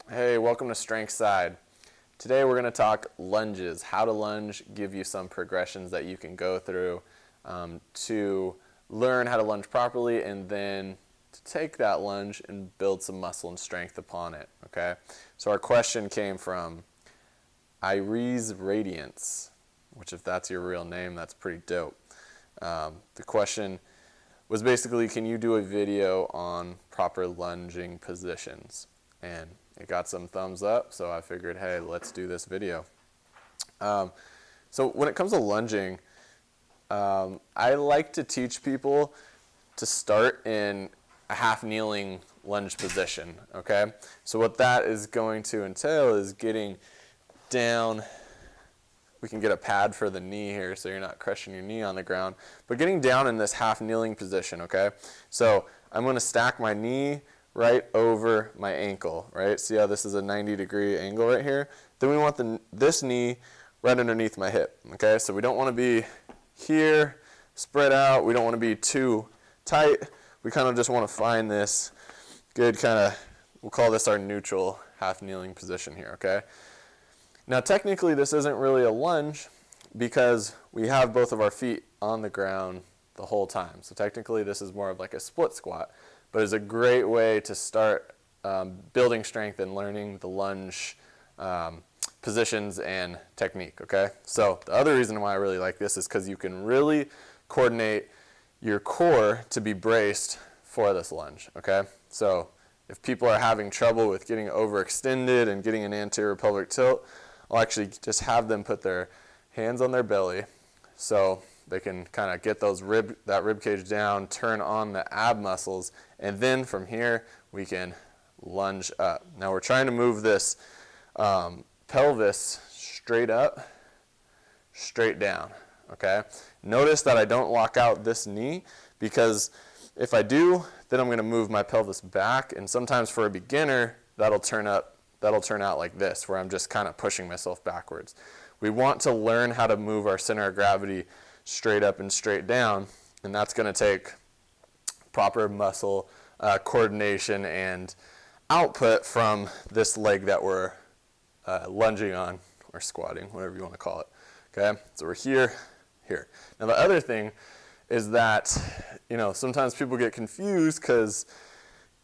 Hey, welcome to Strength Side. Today we're going to talk lunges, how to lunge, give you some progressions that you can go through to learn how to lunge properly and then to take that lunge and build some muscle and strength upon it, okay? So our question came from Iris Radiance, which if that's your real name, that's pretty dope. The question was basically, can you do a video on proper lunging positions? And it got some thumbs up, so I figured, hey, let's do this video. So when it comes to lunging, I like to teach people to start in a half kneeling lunge position, okay? So what that is going to entail is getting down. We can get a pad for the knee here so you're not crushing your knee on the ground, but getting down in this half kneeling position, okay? So I'm going to stack my knee right over my ankle, right? See how this is a 90-degree angle right here? Then we want this knee right underneath my hip, okay? So we don't want to be here, spread out. We don't want to be too tight. We kind of just want to find this good kind of, we'll call this our neutral half kneeling position here, okay? Now technically this isn't really a lunge because we have both of our feet on the ground the whole time. So technically this is more of like a split squat. But it's a great way to start building strength and learning the lunge positions and technique, okay? So the other reason why I really like this is because you can really coordinate your core to be braced for this lunge, okay? So if people are having trouble with getting overextended and getting an anterior pelvic tilt, I'll actually just have them put their hands on their belly so they can kind of get that rib cage down, turn on the ab muscles, and then from here we can lunge up. Now we're trying to move this pelvis straight up, straight down, okay? Notice that I don't lock out this knee because if I do, then I'm going to move my pelvis back, and sometimes for a beginner that'll turn out like this, where I'm just kind of pushing myself backwards. We want to learn how to move our center of gravity straight up and straight down, and that's going to take proper muscle coordination and output from this leg that we're lunging on or squatting, whatever you want to call it. Okay, so we're here. Now the other thing is that sometimes people get confused because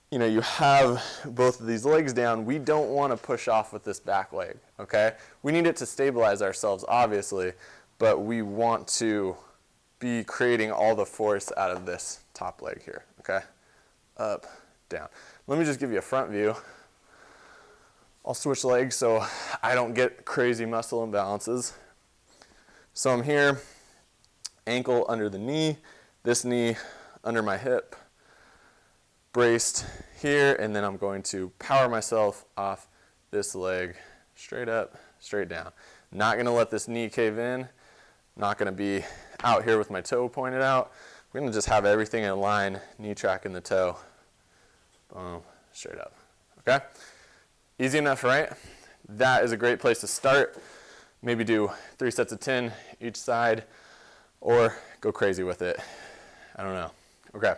you have both of these legs down. We don't want to push off with this back leg. Okay, we need it to stabilize ourselves, obviously. But we want to be creating all the force out of this top leg here, okay? Up, down. Let me just give you a front view. I'll switch legs so I don't get crazy muscle imbalances. So I'm here, ankle under the knee, this knee under my hip, braced here, and then I'm going to power myself off this leg straight up, straight down. Not going to let this knee cave in. Not going to be out here with my toe pointed out. We're going to just have everything in line, knee tracking the toe. Boom, straight up. Okay? Easy enough, right? That is a great place to start. Maybe do 3 sets of 10 each side or go crazy with it. I don't know. Okay,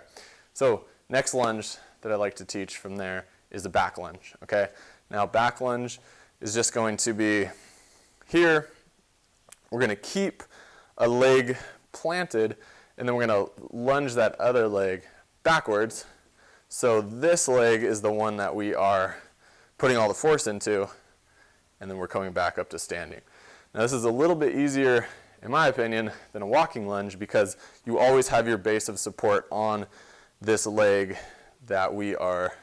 so next lunge that I like to teach from there is the back lunge. Okay? Now back lunge is just going to be here. We're going to keep a leg planted, and then we're going to lunge that other leg backwards. So this leg is the one that we are putting all the force into, and then we're coming back up to standing. Now this is a little bit easier, in my opinion, than a walking lunge because you always have your base of support on this leg that we are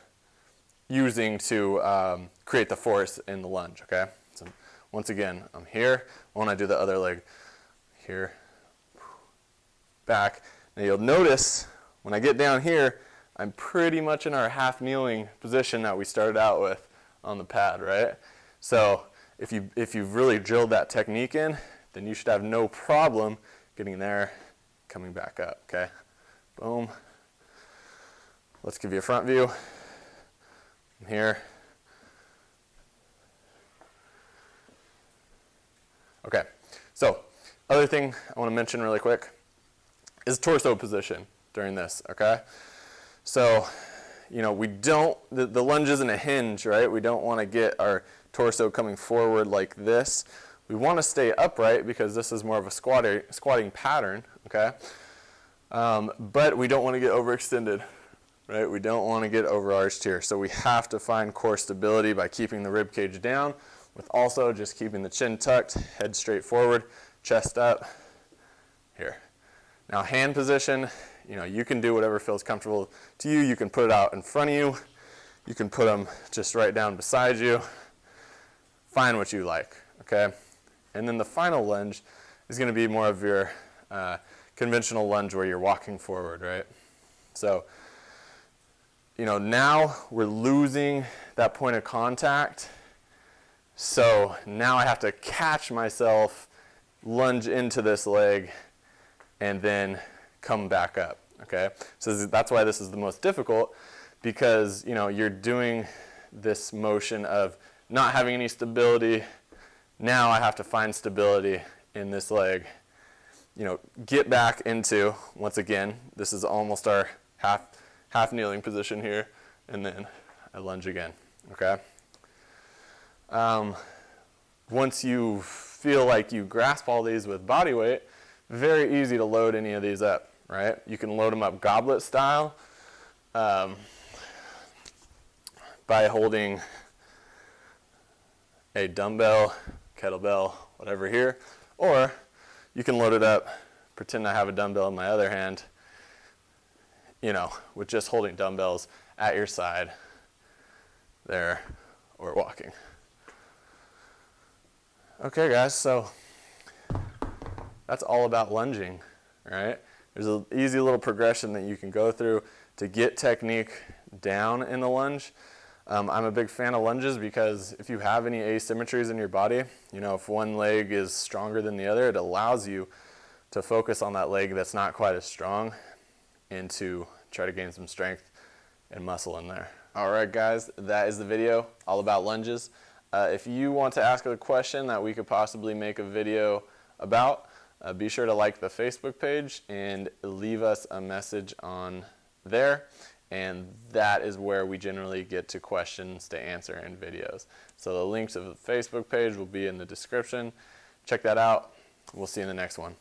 using to create the force in the lunge, okay? So once again, I'm here. When I do the other leg, here, back. Now you'll notice when I get down here, I'm pretty much in our half kneeling position that we started out with on the pad, right? So if you've really drilled that technique in, then you should have no problem getting there, coming back up, okay? Boom. Let's give you a front view. I'm here. Okay, so other thing I want to mention really quick is torso position during this, okay? So we don't, the lunge isn't a hinge, right? We don't want to get our torso coming forward like this. We want to stay upright because this is more of a squatting pattern, okay? But we don't want to get overextended, right? We don't want to get overarched here. So we have to find core stability by keeping the rib cage down, with also just keeping the chin tucked, head straight forward, chest up, here. Now hand position, you can do whatever feels comfortable to you. You can put it out in front of you. You can put them just right down beside you. Find what you like, okay? And then the final lunge is going to be more of your conventional lunge where you're walking forward, right? So, now we're losing that point of contact. So now I have to catch myself, lunge into this leg, and then come back up, okay? So that's why this is the most difficult, because, you're doing this motion of not having any stability. Now I have to find stability in this leg. Get back into, once again, this is almost our half kneeling position here, and then I lunge again, okay? Once you feel like you grasp all these with body weight, very easy to load any of these up, right? You can load them up goblet style by holding a dumbbell, kettlebell, whatever here, or you can load it up, pretend I have a dumbbell in my other hand, with just holding dumbbells at your side there, or walking. Okay guys, so that's all about lunging, right? There's an easy little progression that you can go through to get technique down in the lunge. I'm a big fan of lunges because if you have any asymmetries in your body, if one leg is stronger than the other, it allows you to focus on that leg that's not quite as strong and to try to gain some strength and muscle in there. All right, guys, that is the video all about lunges. If you want to ask a question that we could possibly make a video about, be sure to like the Facebook page and leave us a message on there. And that is where we generally get to questions to answer in videos. So the link to the Facebook page will be in the description. Check that out. We'll see you in the next one.